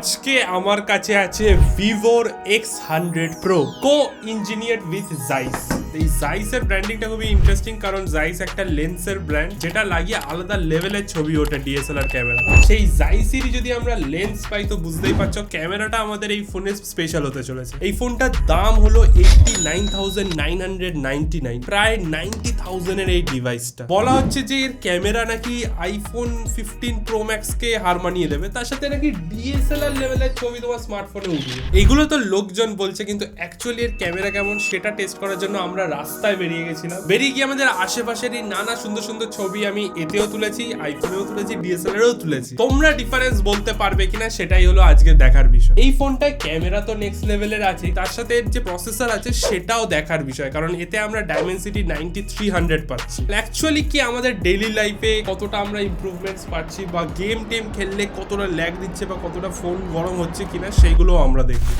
আজকে আমার কাছে আছে ভিভোর X100 Pro co-engineered with Zeiss। এই Zeiss এর ব্র্যান্ডিংটা খুবই ইন্টারেস্টিং, কারণ Zeiss একটা লেন্সের ব্র্যান্ড যেটা লাগিয়ে আলাদা লেভেলের ছবি ওঠে ডিএসএলআর ক্যামেরা। সেই Zeiss এর যদি আমরা লেন্স পাই তো বুঝতেই পারছো ক্যামেরাটা আমাদের এই ফোনে স্পেশাল হতে চলেছে। এই ফোনটার দাম হলো 89,999, প্রায় 90,000 এর এই ডিভাইসটা। বলা হচ্ছে যে এর ক্যামেরা নাকি আইফোন 15 Pro Max কে হার মানিয়ে দেবে, তার সাথে নাকি ডিএসএলআর লেভেলের ছবি তোমার স্মার্টফোনে উঠবে। এইগুলো তো লোকজন বলছে, কিন্তু অ্যাকচুয়ালি এর ক্যামেরা কেমন সেটা টেস্ট করার জন্য আমরা রাস্তায় বেরিয়ে গেছিলাম। বেরিয়ে গিয়ে আমাদের আশেপাশের এই নানা সুন্দর সুন্দর ছবি আমি এতেও তুলেছি, আইফোনেও তুলেছি, ডিএসএলআরেও তুলেছি। তোমরা ডিফারেন্স বলতে পারবে কিনা সেটাই হলো আজকে দেখার বিষয়। এই ফোনটায় ক্যামেরা তো নেক্সট লেভেলের আছে, তার সাথে এর যে প্রসেসর আছে সেটাও দেখার বিষয়, কারণ এতে আমরা ডাইমেনসিটি 9300 পাচ্ছি। অ্যাকচুয়ালি কি আমাদের ডেইলি লাইফে কতটা আমরা ইমপ্রুভমেন্টস পাচ্ছি, বা গেম টেম খেললে কতটা ল্যাগ দিচ্ছে বা কতটা ফোন গরম হচ্ছে কিনা সেইগুলো আমরা দেখি।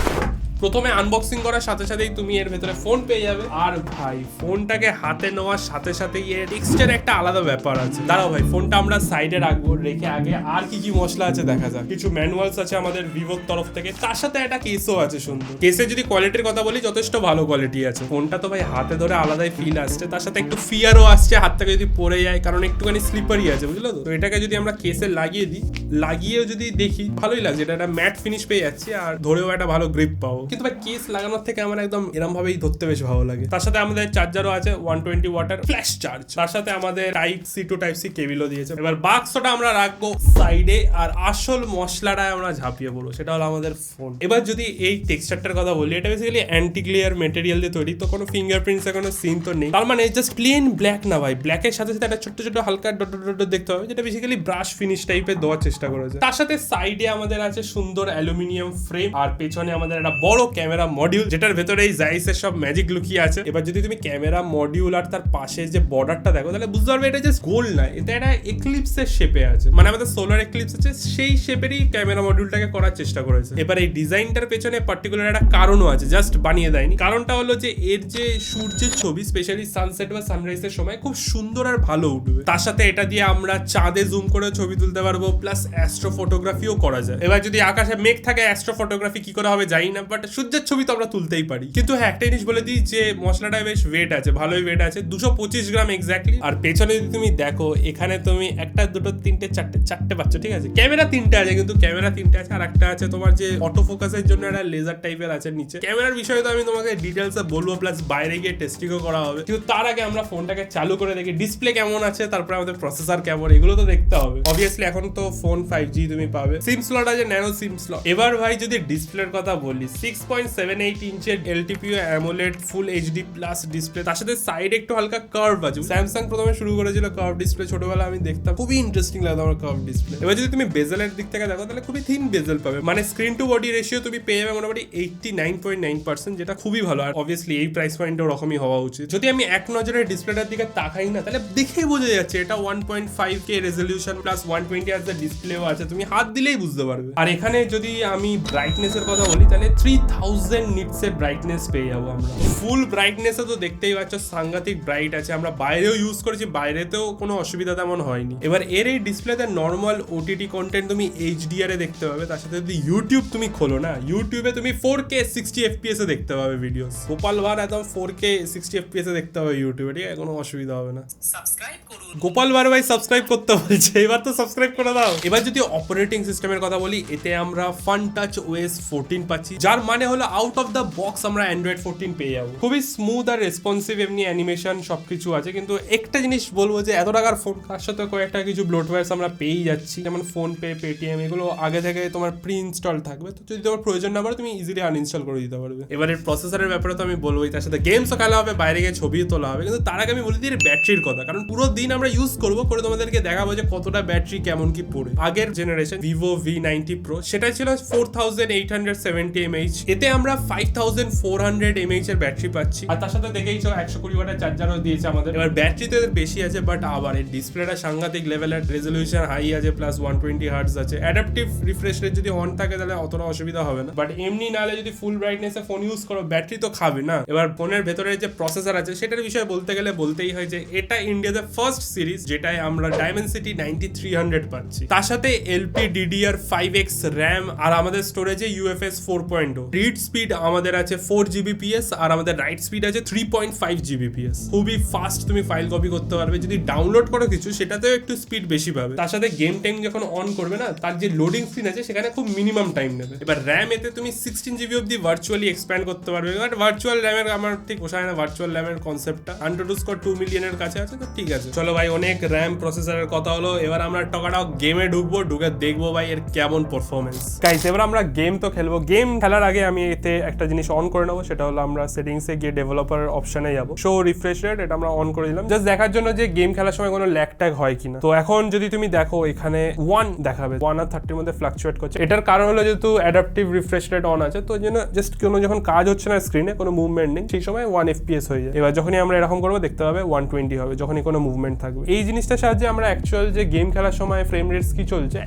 প্রথমে আনবক্সিং করার সাথে সাথেই তুমি এর ভেতরে ফোন পেয়ে যাবে। আর ভাই ফোনটাকে হাতে নেওয়ার সাথে সাথেই এর টেক্সচার একটা আলাদা ব্যাপার আছে। দাঁড়াও ভাই, ফোনটা আমরা সাইডে রাখবো, রেখে আগে আর কি কি মশলা আছে দেখা যাক। কিছু ম্যানুয়ালস আছে আমাদের ভিভোর তরফ থেকে, তার সাথে একটা কেসও আছে সুন্দর। কেসে যদি কোয়ালিটির কথা বলি যথেষ্ট ভালো কোয়ালিটি আছে। ফোনটা তো ভাই হাতে ধরে আলাদাই ফিল আসছে, তার সাথে একটু ফিয়ারও আসছে হাত থেকে যদি পড়ে যায়, কারণ একটুখানি স্লিপারি আছে, বুঝলো তো। তো এটাকে যদি আমরা কেসে লাগিয়ে দিই, লাগিয়েও যদি দেখি ভালোই লাগছে, এটা একটা ম্যাট ফিনিশ পেয়ে যাচ্ছি আর ধরেও একটা ভালো গ্রিপ পাবো। কিন্তু ভাই কেস লাগানোর থেকে আমার একদম এরকম ভাবেই ধরতে বেশ ভালো লাগে। তার সাথে আমাদের চার্জারও আছে 120 ওয়াটের ফ্ল্যাশ চার্জ, তার সাথে আমাদের type C to type C কেবিলও দিয়েছে। এবার বাক্সটা আমরা রাখবো সাইডে, আর আসল মশলাটায় আমরা ঝাঁপিয়ে পড়বো, সেটা হলো আমাদের ফোন। এবার যদি এই টেক্সচারটার কথা বলি, এটা বেসিক্যালি অ্যান্টি গ্লেয়ার মেটেরিয়াল দিয়ে তৈরি, তো কোনো ফিঙ্গারপ্রিন্টস এর কোনো সিন তো নেই। তার মানে জাস্ট প্লেন ব্ল্যাক না ভাই, ব্ল্যাকের সাথে সাথে একটা ছোট্ট ছোট্ট হালকা ডট ডট ডট দেখতে হবে, যেটা বেসিক্যালি ব্রাশ ফিনিশ টাইপের দেওয়ার চেষ্টা করেছে। তার সাথে সাইডে আমাদের আছে সুন্দর অ্যালুমিনিয়াম ফ্রেম, আর পেছনে আমাদের একটা বড় ক্যামেরা মডিউল, যেটার ভেতরে এই Zeiss এর সব ম্যাজিক লুকিয়ে আছে। এবার যদি তুমি ক্যামেরা মডিউল আর তার পাশে যে বর্ডারটা দেখো, তাহলে বুঝতে পারবে এটা জাস্ট গোল না, এটা একটা এক্লিপসের শেপে আছে, মানে আমাদের সোলার এক্লিপস আছে সেই শেপেরই ক্যামেরা মডিউলটাকে করার চেষ্টা করেছে। এবার এই ডিজাইনটার পেছনে পার্টিকুলার একটা কারণও আছে, জাস্ট বানিয়ে দেয়নি। কারণটা হলো যে এর যে সূর্যের ছবি স্পেশালি সানসেট বা সানরাইজের সময় খুব সুন্দর আর ভালো উঠবে। তার সাথে এটা দিয়ে আমরা চাঁদে জুম করে ছবি তুলতে পারবো, প্লাস অ্যাস্ট্রো ফটোগ্রাফিও করা যায়। এবার যদি আকাশে মেঘ থাকে অ্যাস্ট্রো ফটোগ্রাফি কি করে হবে জানি না, বাট সূর্যের ছবি তো আমরা তুলতেই পারি। কিন্তু হ্যাঁ, একটা জিনিস বলে দিই যে মশলাটা বেশ ওয়েট আছে, ভালোই ওয়েট আছে, 225 গ্রাম এক্স্যাক্টলি। আর পেছনে যদি তুমি দেখো, এখানে তুমি একটা দুটো তিনটে চারটে পাচ্ছ, ঠিক আছে। ক্যামেরা তিনটে আছে, কিন্তু ক্যামেরা তিনটে আছে, আর একটা আছে তোমার যে অটো ফোকাসের জন্য একটা লেজার টাইপের আছে নিচে। ক্যামেরার বিষয়ে তো আমি তোমাকে ডিটেলসে বলবো, প্লাস বাইরে গিয়ে টেস্টিংও করা হবে। কিন্তু তার আগে আমরা ফোনটাকে চালু করে দেখি ডিসপ্লে কেমন আছে, তারপরে আমাদের প্রসেসর কেমন, এগুলো তো দেখতে হবে। অবভিয়াসলি এখন তো ফোন 5G তুমি পাবে, সিম স্লট আছে, ন্যানো সিম স্লট। এবার ভাই যদি ডিসপ্লের কথা বলি, 6.78 ইঞ্চের LTPO AMOLED full HD plus display, তার সাথে সাইডে একটু হালকা কার্ভ আছে। স্যামসাং প্রথমে শুরু করেছিল কার্ভ ডিসপ্লে, ছোটবেলা আমি দেখতাম, খুবই ইন্টারেস্টিং লাগতো আমার কার্ভ ডিসপ্লে। এবার যদি তুমি বেজেলের দিক থেকে দেখো, তাহলে খুবই থিন বেজেল পাবে, মানে স্ক্রিন টু বডি রেশিও তুমি পেয়ে যাবে মোটামুটি 89.9%, যেটা খুবই ভালো। আর অবভিয়াসলি এই প্রাইস পয়েন্টে ওরকমই হওয়া উচিত। যদি আমি এক নজরে ডিসপ্লেটার দিকে তাকাই না, তাহলে দেখেই বোঝা যাচ্ছে এটা 1.5K রেজলিউশন প্লাস 120 Hz এর ডিসপ্লেও আছে, তুমি হাত দিলেই বুঝতে পারবে। আর এখানে যদি আমি ব্রাইটনেস এর কথা বলি, তাহলে 3000 নিটস এর ব্রাইটনেস পেয়ে যাবো আমরা। ফুল ব্রাইটনেসে তো দেখতেই পাচ্ছ সাংঘাতিক ব্রাইট আছে, আমরা বাইরেও ইউজ করেছি, বাইরেতেও কোনো অসুবিধা তেমন হয়নি। এবার এর এই ডিসপ্লেতে নর্মাল ওটিটি কন্টেন্ট তুমি এইচডিআর এ দেখতে পাবে, তার সাথে যদি ইউটিউব তুমি খোলো না, ইউটিউবে তুমি 4K 60 FPS এ দেখতে পাবে ভিডিও। গোপাল ভার একদম 4K 60 FPS এ দেখতে হবে ইউটিউবে, ঠিক আছে, কোনো অসুবিধা হবে না। সাবস্ক্রাইব করুন, গোপাল ভার ভাই সাবস্ক্রাইব করতে বলছে, এবার তো সাবস্ক্রাইব করে দাও। এবার যদি অপারেটিং সিস্টেমের কথা বলি, এতে আমরা ফান টাচ OS 14 পাচ্ছি, যার মানে হলো আউট অফ দ্য বক্স আমরা অ্যান্ড্রয়েড 14 পেয়ে যাবো। খুবই স্মুথ আর রেসপন্সিভ, এমনি অ্যানিমেশন সবকিছু আছে। কিন্তু একটা জিনিস বলবো যে এত টাকার ফোন, তার সাথে কয়েকটা কিছু ব্লোটওয়্যারস আমরা পেয়েই যাচ্ছি, যেমন ফোন পে, পেটিএম, এগুলো আগে থেকে তোমার প্রি ইনস্টল থাকবে, তো যদি তোমার প্রয়োজন না পড়ে তুমি ইজিলি আনইনস্টল করে দিতে পারবে। এবারে প্রসেসরের ব্যাপারে তো আমি বলবোই, তার সাথে গেমসও খেলা হবে, বাইরে গিয়ে ছবিও তোলা হবে। কিন্তু তার আগে আমি বলে দিই ব্যাটারির কথা, কারণ পুরো দিন আমরা ইউজ করবো, করে তোমাদেরকে দেখাবো যে কতটা ব্যাটারি কেমন কি পড়ে। আগের জেনারেশন ভিভো V90 Pro সেটা ছিল 4870 mAh, এতে আমরা 5400 mAh এর ব্যাটারি পাচ্ছি। আর তার সাথে দেখেইছো 120 ওয়াটের চার্জারও দিয়েছে আমাদের। এবার ব্যাটারি তো এদের বেশি আছে, বাট আবার এই ডিসপ্লেটা সাংঘাতিক লেভেলের, রেজলিউশন হাই আছে, প্লাস 120 Hz আছে। অ্যাডাপটিভ রিফ্রেশ রেট যদি অন থাকে তাহলে অতটা অসুবিধা হবে না, বাট এমনি নালে যদি ফুল ব্রাইটনেসে ফোন ইউজ করো, ব্যাটারি তো খাবে না। এবার ফোনের ভেতরে যে প্রসেসর আছে সেটার বিষয়ে বলতে গেলে বলতেই হয় যে এটা ইন্ডিয়াতে ফার্স্ট সিরিজ, যেটায় আমরা ডাইমেনসিটি 9300 পাচ্ছি। তার সাথে LPDDR5X র্যাম, আর আমাদের স্টোরেজে UFS 4.0। রিড স্পিড আমাদের আছে 4 Gbps, আর আমাদের রাইট স্পিড আছে 3.5 Gbps। খুবই ফাস্ট তুমি ফাইল কপি করতে পারবে। যদি ডাউনলোড করো কিছু, সেটাতেও একটু স্পিড বেশি পাবে। তার সাথে গেম টাইম যখন অন করবে না, তার যে লোডিং স্ক্রিন আছে সেখানে খুব মিনিমাম টাইম নেবে। এবার র্যাম এতে তুমি 16 GB অব্দি ভার্চুয়ালি এক্সপ্যান্ড করতে পারবে। বাট ভার্চুয়াল র্যামের আমার ঠিক পোষায় না, ভার্চুয়াল র্যামের কনসেপ্টটা। AnTuTu স্কোর 2 মিলিয়নের কাছে আছে, তো ঠিক আছে। চলো ভাই, অনেক র্যাম প্রসেসরের কথা হলো, এবার আমরা টকাটক গেমে ঢুকবো, ঢুকে দেখবো ভাই এর কেমন পারফরমেন্স। গাইস, এবার আমরা গেম তো খেলবো। গেম খেলার আগে আমি এতে একটা জিনিস অন করে নেবো, সেটা হলো আমরা সেটিংসে গিয়ে ডেভেলপার অপশনে যাবো, শো রিফ্রেশ রেট, এটা আমরা অন করে দিলাম জাস্ট দেখার জন্য যে গেম খেলার সময় কোনো ল্যাগ ট্যাগ হয় কিনা। তো এখন যদি তুমি দেখো, এখানে 1 দেখাবে, 1 আর 30 মধ্যে ফ্লাকচুয়েট করছে। এটার কারণ হলো যেহেতু অ্যাডাপটিভ রিফ্রেশ রেট অন আছে, তো জন্য জাস্ট কোনো যখন কাজ হচ্ছে না স্ক্রিনে, কোনো মুভমেন্ট নেই, সেই সময় 1 FPS হয়ে যায়। এবার যখনই আমরা এরকম করবো, দেখতে পাবে 120 হবে যখনই কোনো মুভমেন্ট থাকবে। এই জিনিসটার সাহায্যে আমরা অ্যাকচুয়াল যে গেম খেলার সময় ফ্রেম রেটস কি চলছে,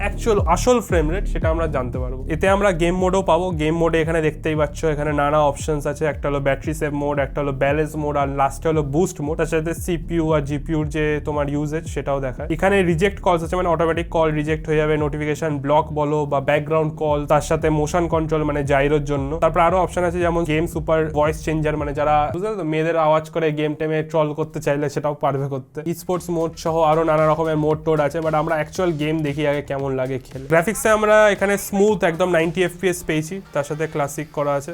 আসল ফ্রেম রেট, সেটা আমরা জানতে পারবো। এতে আমরা গেম মোডও পাবো। গেম মোডে এখানে দেখতেই পাচ্ছ, এখানে নানা অপশনস আছে। একটা হলো ব্যাটারি সেভ মোড, একটা হলো ব্যালেন্স মোড, আর লাস্টে হলো বুস্ট মোড। তার সাথে CPU আর GPUর যে তোমার ইউজেজ, সেটাও দেখায়। এখানে রিজেক্ট কলস আছে, মানে অটোমেটিক কল রিজেক্ট হয়ে যাবে, নোটিফিকেশন ব্লক বলো বা ব্যাকগ্রাউন্ড কল, তার সাথে মোশন কন্ট্রোল মানে জাইরোর জন্য। তারপর আরো অপশন আছে যেমন গেম সুপার ভয়েস চেঞ্জার, মানে যারা বুঝলে তো মেয়েদের আওয়াজ করে গেম টেমে ট্রল করতে চাইলে সেটাও পারবে করতে। স্পোর্টস মোড সহ আরো নানা রকমের মোড টোড আছে, বাট আমরা অ্যাকচুয়াল গেম দেখি আগে কেমন লাগে খেলে। গ্রাফিক্সে আমরা এখানে স্মুথ একদম 90 FPS পেয়েছি, তার সাথে ক্লাসিক করা আছে।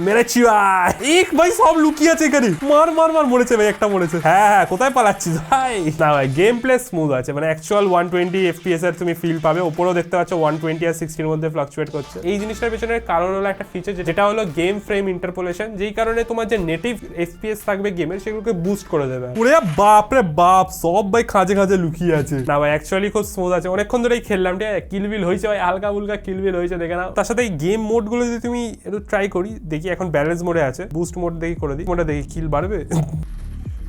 মেরেছি ভাই, এক ভাই সব লুকিয়ে আছে এখানে। মার মার মার, মরেছে ভাই, একটা মরেছে। হ্যাঁ, কোথায় পালাচ্ছিস ভাই? না ভাই, গেম প্লে স্মুথ আছে, মানে অ্যাকচুয়াল 120 FPS এর তুমি ফিল পাবে। উপরেও দেখতে পাচ্ছ 120 আর 60 মধ্যে ফ্লাকচুয়েট করছে। এই জিনিসটার পেছনের কারণ হলো একটা ফিচার, যেটা হলো গেম ফ্রেম ইন্টারপোলেশন, যেই কারণে তোমার যে নেটিভ FPS থাকবে গেমের, সেগুলোকে বুস্ট করে দেবে। ওরে বাপ রে বাপ, সব ভাই খাঁজে খাঁজে লুকিয়ে আছে। না ভাই, অ্যাকচুয়ালি খুব স্মুথ আছে। অনেকক্ষণ ধরেই খেললাম, ঠিক আছে, কিলবিল হয়েছে ভাই, হালকা ফুলকা কিলবিল হয়েছে, দেখে নাও। তার সাথে এই গেম মোড গুলো যদি তুমি একটু ট্রাই করি, দেখি এখন ব্যালেন্স মোডে আছে, বুস্ট মোড দেখি করে দিই, মোডে দেখি কিল বাড়বে।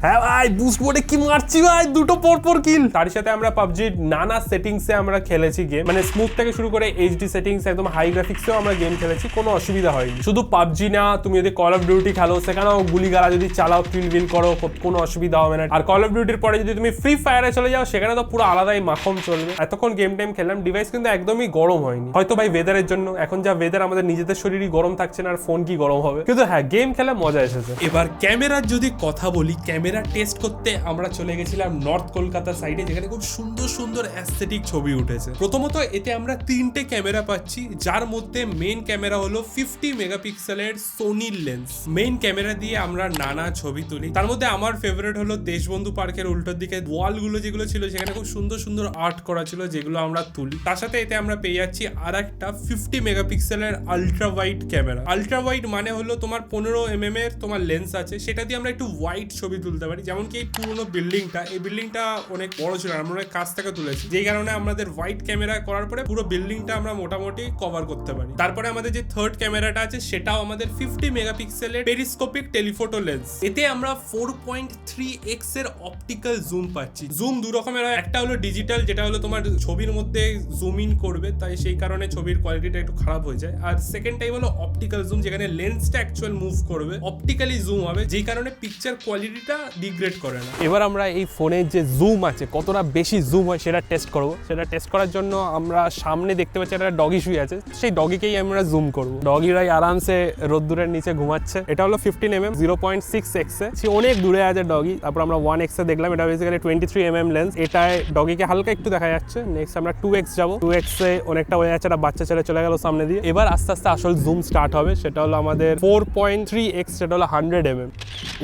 হ্যাঁ ভাই, বুস্ট মোডে কি মারছি ভাই, দুটো পরপর কিল। তার সাথে আমরা পাবজির নানা সেটিংসে আমরা খেলেছি গেম, মানে স্মুথ থেকে শুরু করে HD সেটিংস, একদম হাই গ্রাফিক্সেও আমরা গেম খেলেছি, কোনো অসুবিধা হয়নি। শুধু পাবজি না, তুমি যদি কল অফ ডিউটি খেলো, সেখানেও গুলিগালা যদি চালাও, কিল করো, কোনো অসুবিধা হবে না। আর কল অফ ডিউটির পরে যদি তুমি ফ্রি ফায়ারে চলে যাও, সেখানে তো পুরো আলাদাই মাখন চলবে। এতক্ষণ গেম টাইম খেললাম, ডিভাইস কিন্তু একদমই গরম হয়নি। হয়তো ভাই ওয়েদারের জন্য, এখন যা ওয়েদার, আমাদের নিজেদের শরীরই গরম থাকছে না, আর ফোন কি গরম হবে। কিন্তু হ্যাঁ, গেম খেলা মজা এসেছে। এবার ক্যামেরার যদি কথা বলি, ক্যামেরা টেস্ট করতে আমরা চলে গেছিলাম নর্থ কলকাতা সাইডে, যেখানে খুব সুন্দর সুন্দর অ্যাস্থেটিক ছবি উঠেছে। প্রথমত এতে আমরা 3টে ক্যামেরা পাচ্ছি, যার মধ্যে মেইন ক্যামেরা হলো 50 মেগাপিক্সেলের সোনির লেন্স। মেইন ক্যামেরা দিয়ে আমরা নানা ছবি তুলি। তার মধ্যে আমার ফেভারিট হলো দেশবন্ধু পার্কের উল্টোর দিকে ওয়ালগুলো যেগুলো ছিল, সেখানে খুব সুন্দর সুন্দর আর্ট করা ছিল, যেগুলো আমরা তুলি। তার সাথে এতে আমরা পেয়ে যাচ্ছি আর একটা 50 মেগাপিক্সেলের ultra wide camera. Ultra wide মানে হলো তোমার 15 mm এর তোমার লেন্স আছে, সেটা দিয়ে আমরা একটু ওয়াইড ছবি তুলতে পারি। যেমন কি পুরোনো বিল্ডিংটা, এই বিল্ডিংটা অনেক বড় ছিল, আমরা অনেক কাছ থেকে তুলেছি, যেই কারণে আমাদের হোয়াইট ক্যামেরা করার পরে পুরো বিল্ডিংটা আমরা মোটামুটি কভার করতে পারি। তারপরে আমাদের যে থার্ড ক্যামেরাটা আছে, সেটাও আমাদের 50 মেগাপিক্সেলের পেরিস্কোপিক টেলিফোটো লেন্স। এতে আমরা 4.3x এর অপটিক্যাল জুম পাচ্ছি। জুম দু রকমের হয়, একটা হলো ডিজিটাল, যেটা হলো তোমার ছবির মধ্যে জুম ইন করবে, তাই সেই কারণে ছবির কোয়ালিটিটা একটু খারাপ হয়ে যায়। আর সেকেন্ড টাইপ হলো অপটিক্যাল জুম, যেখানে লেন্সটা অ্যাকচুয়াল মুভ করবে, অপটিক্যালি জুম হবে, যেই কারণে পিকচার কোয়ালিটিটা ডিগ্রেড করে না। এবার আমরা এই ফোনের যে জুম আছে, কতটা বেশি জুম হয় সেটা টেস্ট করব। সেটা টেস্ট করার জন্য আমরা সামনে দেখতে পাচ্ছি একটা ডগি শুয়ে আছে, সেই ডগিকেই আমরা জুম করব। ডগিরাই আরামসে রোদ্দুরের নিচে ঘুমাচ্ছে। এটা হলো 15 mm 0.6x এ, সে অনেক দূরে আছে ডগি। তারপর আমরা 1x এ দেখলাম, এটা বেসিক্যালি 23 mm লেন্স। এটায় ডগিকে হালকা একটু দেখা যাচ্ছে। নেক্সট আমরা 2x যাব, 2x এ অনেকটা হয়ে যাচ্ছে, একটা বাচ্চা ছেলে চলে গেল সামনে দিয়ে। এবার আস্তে আস্তে আসল জুম স্টার্ট হবে, সেটা হলো আমাদের 4.3x, সেটা হলো 100 mm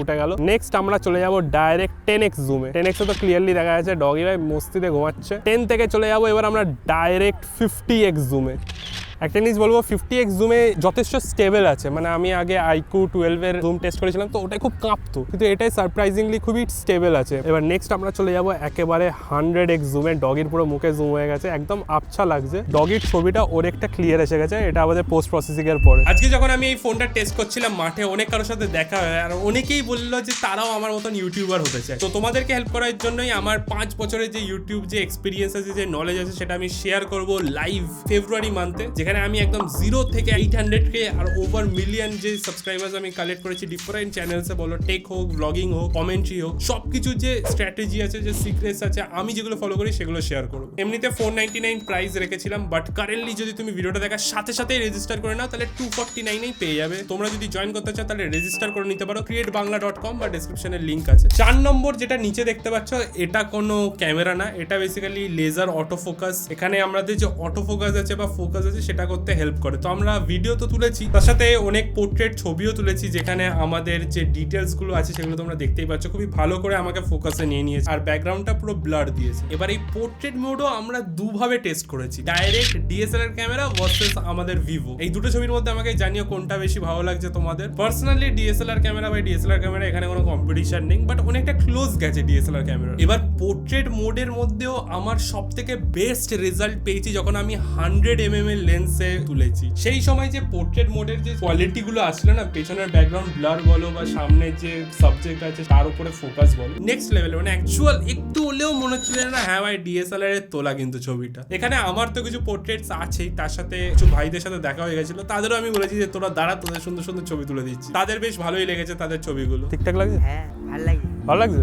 উঠে গেল। নেক্সট আমরা চলে যাব ডাইরেক্ট 10x জুমে। 10x তো ক্লিয়ারলি দেখা যাচ্ছে ডগি ভাই মস্তিতে ঘুমাচ্ছে। 10 থেকে চলে যাবো এবার আমরা ডাইরেক্ট 50x জুমে। একটা জিনিস বলবো, 50x জুমে যথেষ্ট স্টেবল আছে, মানে আমি আগে iQOO 12 এর জুম টেস্ট করেছিলাম, তো ওটাই খুব কাঁপতো, কিন্তু এটাই সারপ্রাইজিংলি খুবই স্টেবল আছে। এবার নেক্সট আমরা চলে যাবো একেবারে 100x জুমে। ডগির পুরো মুখে জুম হয়ে গেছে, একদম আচ্ছা লাগছে। ডগির ছবিটা ওর একটা ক্লিয়ার এসে গেছে, এটা আমাদের পোস্ট প্রসেসিং এর পরে। আজকে যখন আমি এই ফোনটা টেস্ট করছিলাম মাঠে, অনেক কারোর সাথে দেখা হয়, আর অনেকেই বললো যে তারাও আমার মতন ইউটিউবার হতে চায়। তো তোমাদেরকে হেল্প করার জন্যই আমার 5 বছরের যে ইউটিউব যে এক্সপিরিয়েন্স আছে, যে নলেজ আছে, সেটা আমি শেয়ার করবো লাইভ ফেব্রুয়ারি মান্থে, যেখানে যেখানে আমি একদম 0 থেকে 800K আর ওভার মিলিয়ন যে সাবস্ক্রাইবার্স আমি কালেক্ট করেছি ডিফারেন্ট চ্যানেলসে, বলো টেক হোক, ব্লগিং হোক, কমেন্ট্রি হোক, সবকিছু যে স্ট্র্যাটেজি আছে, যে সিক্রেটস আছে, আমি যেগুলো ফলো করি সেগুলো শেয়ার করবো। এমনিতে 499 প্রাইস রেখেছিলাম, বাট কারেন্টলি যদি তুমি ভিডিওটা দেখার সাথে সাথে রেজিস্টার করে নাও তাহলে 249 পেয়ে যাবে। তোমরা যদি জয়েন করতে চাও তাহলে রেজিস্টার করে নিতে পারো, createbangla.com বা ডেসক্রিপশনে লিংক আছে। 4 নম্বর যেটা নিচে দেখতে পাচ্ছ, এটা কোনো ক্যামেরা না, এটা বেসিক্যালি লেজার অটো ফোকাস। এখানে আমাদের যে অটো ফোকাস আছে বা ফোকাস আছে সেটা করতে হেল্প করে। তো আমরা ভিডিও তো তুলেছি, তার সাথে অনেক পোর্ট্রেট ছবিও তুলেছি, যেখানে আমাদের যে ডিটেলস গুলো আছে সেগুলো তোমরা দেখতেই পাচ্ছ। খুবই ভালো করে আমাকে ফোকাসে নিয়ে নিয়েছে আর ব্যাকগ্রাউন্ডটা পুরো ব্লার দিয়েছে। এবার এই পোর্ট্রেট মোডও আমরা দুভাবে টেস্ট করেছি, ডাইরেক্ট ডিএসএলআর ক্যামেরা ভার্সেস আমাদের ভিভো। এই দুটো ছবির মধ্যে আমাকে জানিও কোনটা বেশি ভালো লাগছে তোমাদের। পার্সোনালি ডিএসএলআর ক্যামেরা বা ডিএসএলআর ক্যামেরা এখানে কোনো কম্পিটিশন নেই, বাট অনেকটা ক্লোজ গেছে ডিএসএলআর ক্যামেরা। এবার পোর্ট্রেট মোডের মধ্যেও আমার সব থেকে বেস্ট রেজাল্ট পেয়েছি যখন আমি 100mm এর লেন্সে তুলেছি। সেই সময় যে পোর্ট্রেট মোডের যে কোয়ালিটি গুলো আসলে না, পেছনের ব্যাকগ্রাউন্ড ব্লার বলো বা সামনের যে সাবজেক্ট আছে তার উপরে ফোকাস বলো, নেক্সট লেভেল। মানে অ্যাকচুয়াল একটু হলেও মনে হচ্ছিল না হ্যাঁ ভাই ডিএসএলআর এর তোলা কিন্তু ছবিটা। এখানে আমার তো কিছু পোর্ট্রেটস আছেই, তার সাথে কিছু ভাইদের সাথে দেখা হয়ে গেছিল, তাদেরও আমি বলেছি যে তোরা দাঁড়া, তোদের সুন্দর সুন্দর ছবি তুলে দিচ্ছি। তাদের বেশ ভালোই লেগেছে, তাদের ছবিগুলো ঠিকঠাক লাগছে। হ্যাঁ ভালো লাগে, ভালো লাগছে।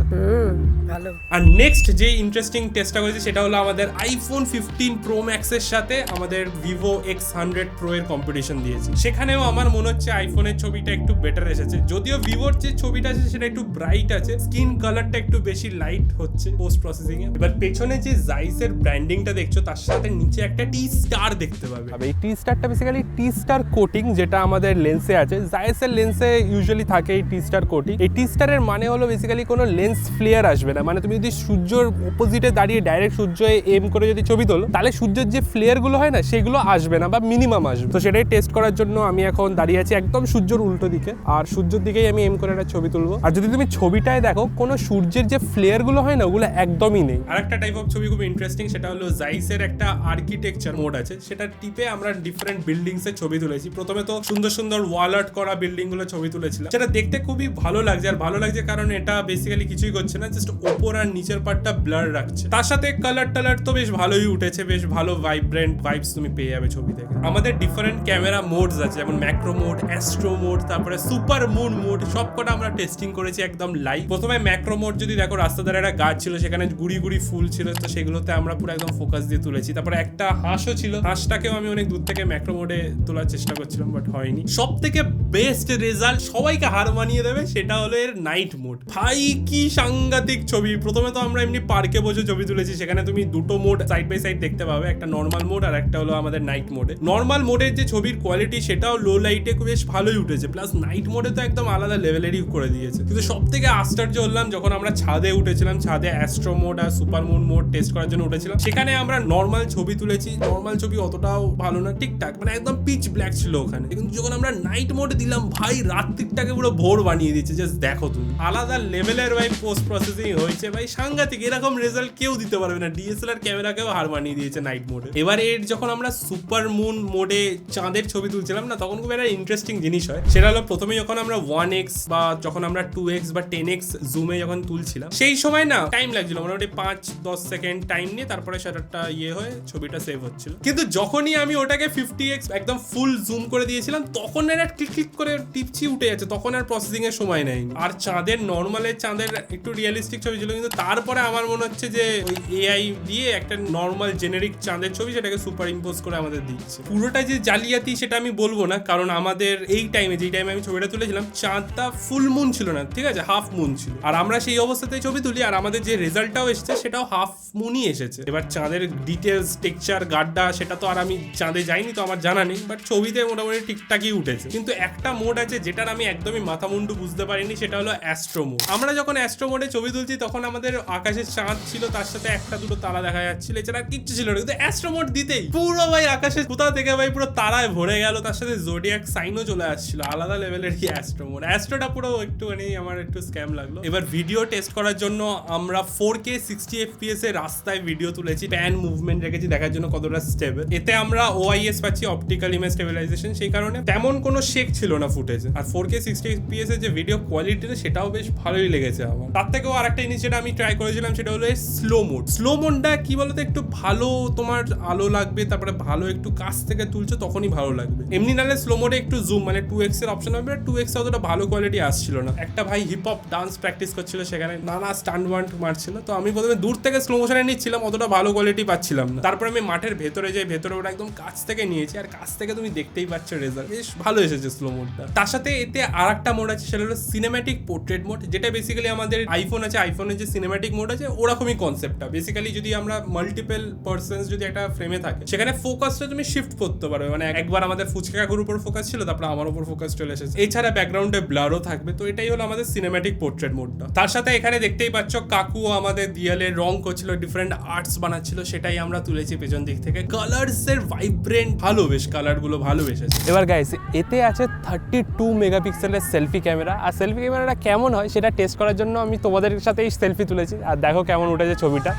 ভালো। আর নেক্সট যে ইন্টারেস্টিং টেস্টটা করেছি সেটা হলো আমাদের আইফোন 15 প্রো ম্যাক্স এর সাথে আমাদের ভিভো X100 Pro এর কম্পিটিশন দিয়েছি। সেখানেও আমার মনে হচ্ছে আইফোনের ছবিটা একটু বেটার এসেছে, যদিও ভিভোর যে ছবিটা আছে সেটা একটু ব্রাইট আছে, স্কিন কালারটা একটু বেশি লাইট হচ্ছে পোস্ট প্রসেসিং এ। এবার পেছনে যে জাইসের ব্র্যান্ডিংটা দেখছো তার সাথে নিচে একটা টি স্টার দেখতে পাবে। এই টি স্টারটা বেসিক্যালি টি স্টার কোটিং, যেটা আমাদের লেন্সে আছে। জাইসের লেন্সে ইউজুয়ালি থাকে এই টি স্টার কোটিং। এই টি স্টারের মানে হলো বেসিক্যালি কোনো লেন্স ফ্লেয়ার আসবে না। মানে তুমি যদি সূর্যের অপোজিটে দাঁড়িয়ে ডাইরেক্ট সূর্য এম করে যদি ছবি তোলো তাহলে সূর্যের যে ফ্লেয়ার গুলো হয় না সেগুলো আসবে না বা মিনিমাম আসবে। তো সেটাই টেস্ট করার জন্য আমি এখন দাঁড়িয়ে আছি একদম সূর্যের উল্টো দিকে, আর সূর্যের দিকেই আমি এম করে একটা ছবি তুলবো। আর যদি তুমি ছবিটায় দেখো কোনো সূর্যের যে ফ্লেয়ার গুলো হয় না ওগুলো একদমই নেই। আর একটা টাইপ অফ ছবি খুব ইন্টারেস্টিং, সেটা হলো জাইসের একটা আর্কিটেকচার মোড আছে, সেটা টিপে আমরা ডিফারেন্ট বিল্ডিংস এর ছবি তুলেছি। প্রথমে তো সুন্দর সুন্দর ওয়াল আর্ট করা বিল্ডিং গুলো ছবি তুলেছিলাম, সেটা দেখতে খুবই ভালো লাগছে। আর ভালো লাগছে কারণ এটা বেসিক্যালি কিছুই করছে না, জাস্ট ওপর আর নিচের পার্টটা ব্লার রাখছে। তার সাথে কালার টালার তো বেশ ভালোই উঠেছে, বেশ ভালো ভাইব্রেন্ট ভাইবস তুমি পেয়ে যাবে ছবি থেকে। আমাদের ডিফারেন্ট ক্যামেরা মোডস আছে, যেমন ম্যাক্রো মোড, অ্যাস্ট্রো মোড, তারপরে সুপার মুন মোড, সবকটা আমরা টেস্টিং করেছি একদম লাইভ। প্রথমে ম্যাক্রো মোড যদি দেখো, রাস্তা ধারে একটা গাছ ছিল, সেখানে গুড়ি গুড়ি ফুল ছিল, তো সেগুলোতে আমরা পুরো একদম ফোকাস দিয়ে তুলেছি। তারপরে একটা হাঁসও ছিল, হাঁসটাকেও আমি অনেক দূর থেকে ম্যাক্রো মোডে তোলার চেষ্টা করছিলাম, বাট হয়নি। সব থেকে বেস্ট রেজাল্ট সবাইকে হার মানিয়ে দেবে সেটা হলো এর নাইট মোড। ভাই কি সাংঘাতিক ছবি। প্রথমে তো আমরা এমনি পার্কে বসে ছবি তুলেছি, সেখানে তুমি দুটো মোড সাইড বাই সাইড দেখতে পাবে, একটা নর্মাল মোড আর একটা হলো আমাদের নাইট মোডে। নর্মাল মোডের যে ছবির কোয়ালিটি সেটাও লো লাইটে বেশ ভালোই উঠেছে, প্লাস নাইট মোডে তো একদম আলাদা লেভেলেরই করে দিয়েছে। কিন্তু সব থেকে আশ্চর্য হলাম যখন আমরা ছাদে উঠেছিলাম, ছাদে অ্যাস্ট্রো মোড আর সুপার মুন মোড টেস্ট করার জন্য উঠেছিলাম। সেখানে আমরা নর্মাল ছবি তুলেছি, নর্মাল ছবি অতটাও ভালো না, ঠিকঠাক, মানে একদম পিচ ব্ল্যাক ছিল ওখানে। কিন্তু যখন আমরা নাইট মোডে দিলাম, ভাই রাত্রিটাকে পুরো ভোর বানিয়ে দিচ্ছে। জাস্ট দেখো তুমি, আলাদা লেভেলের ভাই পোস্ট প্রসেসিং হয়েছে, ভাই সাংঘাতিক। এরকম রেজাল্ট কেউ দিতে পারবে না, ডিএসএলআর ক্যামেরাকেও হার মানিয়ে দিয়েছে নাইট মোডে। এবার এর যখন আমরা সুপার মুন মোডে চাঁদের ছবি তুলছিলাম না, তখন খুব একটা ইন্টারেস্টিং জিনিস হয়। সেটা হলো প্রথমে যখন আমরা 1x বা যখন আমরা 2x বা 10x জুমে যখন তুলছিলাম, সেই সময় না টাইম লাগছিল মোটামুটি 5-10 সেকেন্ড টাইম নিয়ে, তারপরে শাটারটা হয়ে ছবিটা সেভ হচ্ছিল। কিন্তু যখনই আমি ওটাকে 50x একদম ফুল জুম করে দিয়েছিলাম, তখন এর ক্লিক ক্লিক করে টিপছি উঠে যাচ্ছে, তখন আর প্রসেসিং এর সময় নেই। আর চাঁদের নর্মালের চাঁদের একটু রিয়েলিস্টিক ছবি ছিল, কিন্তু তারপরে আমার মনে হচ্ছে যে ওই এআই দিয়ে একটা নর্মাল জেনেরিক চাঁদের ছবি সেটাকে সুপার ইম্পোজ করে আমাদের দিচ্ছে। পুরোটা যে জালিয়াতি সেটা আমি বলবো না, কারণ আমাদের এই টাইমে, যেই টাইমে আমি ছবিটা তুলেছিলাম, চাঁদটা ফুল মুন ছিল না, ঠিক আছে, হাফ মুন ছিল। আর আমরা সেই অবস্থাতে ছবি তুলি, আর আমাদের যে রেজাল্টটাও এসেছে সেটাও হাফ মুনই এসেছে। এবার চাঁদের ডিটেলস, টেক্সচার, গাড্ডা, সেটা তো আর আমি চাঁদে যাইনি, তো আমার জানা নেই, বাট ছবিতে মোটামুটি ঠিকঠাকই উঠেছে। কিন্তু একটা মোড আছে যেটার আমি একদমই মাথা মুন্ডু বুঝতে পারিনি, সেটা হলো অ্যাস্ট্রো মোড। আমরা যখন অ্যাস্ট্রো মোডে ছবি তুলছি তখন আমাদের আকাশের চাঁদ ছিল, তার সাথে একটা দুটো তারা দেখা যাচ্ছিল, এছাড়া কিচ্ছু ছিল না। কিন্তু অ্যাস্ট্রো মোড দিতেই পুরো ভাই আকাশে কোথাও থেকে ভাই পুরো তারায় ভরে গেল, তার সাথে জোডিয়াক সাইনও চলে আসছিল। আলাদা লেভেলের কি অ্যাস্ট্রো মোড। অ্যাস্ট্রোটা পুরো একটুখানি আমার একটু স্ক্যাম লাগলো। এবার ভিডিও টেস্ট করার জন্য আমরা 4K 60 FPS এর রাস্তায় ভিডিও তুলেছি, প্যান মুভমেন্ট রেখেছি দেখার জন্য কতটা স্টেবল। এতে আমরা OIS পাচ্ছি, অপটিক্যাল ইমেজ স্টেবিলাইজেশন, সেই কারণে তেমন কোনো শেক ছিল না ফুটেজে। আর 4K 60 FPS এর যে ভিডিও কোয়ালিটি সেটাও বেশ ভালোই লেগেছে। লেগেছে আমার। তার থেকেও আরেকটা জিনিস যেটা আমি ট্রাই করেছিলাম সেটা হলো স্লো মোড। স্লো মোডটা কি বলতো, একটু ভালো তোমার আলো লাগবে, তারপরে ভালো একটু কাছ থেকে তুলছো তখনই ভালো লাগবে। এমনি নাহলে স্লো মোডে একটু জুম মানে 2x এর অপশন হবে, 2x অতটা ভালো কোয়ালিটি আসছিল না। একটা ভাই হিপ হপ ডান্স প্র্যাকটিস করছিল, সেখানে নানা স্টান্ট ওয়ান্ট মারছিল, তো আমি প্রথমে দূর থেকে স্লো মোশনে নিচ্ছিলাম, অতটা ভালো কোয়ালিটি পাচ্ছিলাম না। তারপরে আমি মাঠের ভেতরে যাই, ভেতরে ওটা একদম কাছ থেকে নিয়েছি, আর কাছ থেকে তুমি দেখতেই পাচ্ছ রেজাল্ট বেশ ভালো এসেছে স্লো মোডটা। তার সাথে এতে আরেকটা মোড আছে, সেটা হলো সিনেম্যাটিক পোর্ট্রেট মোড, যেটা বেসিক্যালি আমাদের আইফোন আছে, আইফোনের যে সিনেম্যাটিক মোড আছে ওরকমই কনসেপ্টটা। বেসিক্যালি যদি আমরা মাল্টিপল পারসনস যদি একটা ফ্রেমে থাকে, সেখানে ফোকাসটা তুমি শিফট করতে পারবে। মানে একবার আমাদের ফুচকা কাকুর উপর ফোকাস ছিল, তারপর আমার উপর ফোকাস চলে এসেছে। এছাড়া ব্যাকগ্রাউন্ডে ব্লারও থাকবে। তো এটাই হলো আমাদের সিনেম্যাটিক পোর্ট্রেট মোডটা। তার সাথে এখানে দেখতেই পাচ্ছ কাকু আমাদের দিয়ালে রং করছিল, ডিফারেন্ট আর্টস বানাচ্ছিল, সেটাই আমরা তুলেছি পেছন দিক থেকে। কালারস এর ভাইব্রেন্ট ভালো, বেশ কালার গুলো ভালো এসেছে। এবার গাইস, এতে আছে 32 মেগাপিক্সেলের সেলফি ক্যামেরা। আর সেলফি ক্যামেরাটা কেমন হয় সেটা টেস্ট করার জন্য আমি তোমাদের সাথেই সেলফি তুলেছি, আর দেখো কেমন উঠেছে ছবিটা।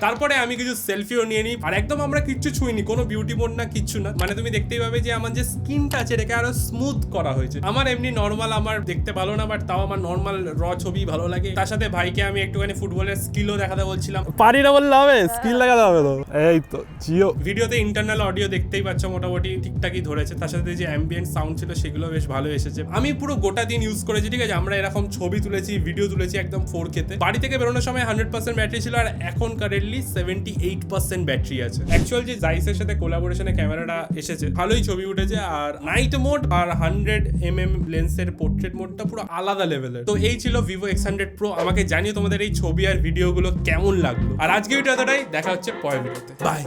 তারপরে আমি কিছু সেলফিও নিয়ে নিই, আর একদম আমরা কিচ্ছু ছুঁইনি, কোনো বিউটি মোড না, কিচ্ছু না। মানে তুমি দেখতেই পাবে যে আমার যে স্কিনটা আছে এটাকে আরো স্মুথ করা হয়েছে। আমার এমনি নর্মাল আমার দেখতে ভালো না, বাট তাও আমার নর্মাল র ছবি ভালো লাগে। তার সাথে ভাইকে আমি একটুখানি ফুটবলের স্কিলও দেখাতে বলছিলাম। পারি না বললে হবে, স্কিল লাগাতে হবে তো। এই তো জিও ভিডিওতে ইন্টারনাল অডিও দেখতেই পাচ্ছ মোটামুটি ঠিকঠাকই ধরেছে। তার সাথে যে অ্যাম্বিয়েন্ট সাউন্ড ছিল সেগুলো বেশ ভালো এসেছে। আমি পুরো গোটা দিন ইউজ করেছি, ঠিক আছে। আমরা এরকম ছবি তুলেছি, ভিডিও তুলেছি একদম 4K তে। বাড়ি থেকে বেরোনোর সময় 100% ব্যাটারি ছিল, আর এখন কারেন্টলি 78% ব্যাটারি আছে। অ্যাকচুয়াল যে জাইসের সাথে কোলাবোরেশনে ক্যামেরাটা এসেছে, ভালোই ছবি উঠেছে। আর নাইট মোড আর 100mm লেন্সের পোর্ট্রেট মোডটা পুরো আলাদা লেভেলের। তো এই ছিল vivo X100 Pro। আমাকে জানিও তোমাদের এই ছবি আর ভিডিওগুলো কেমন লাগলো। আর আজকে ভিডিও এতটাই, দেখা হচ্ছে পরের ভিডিওতে। বাই।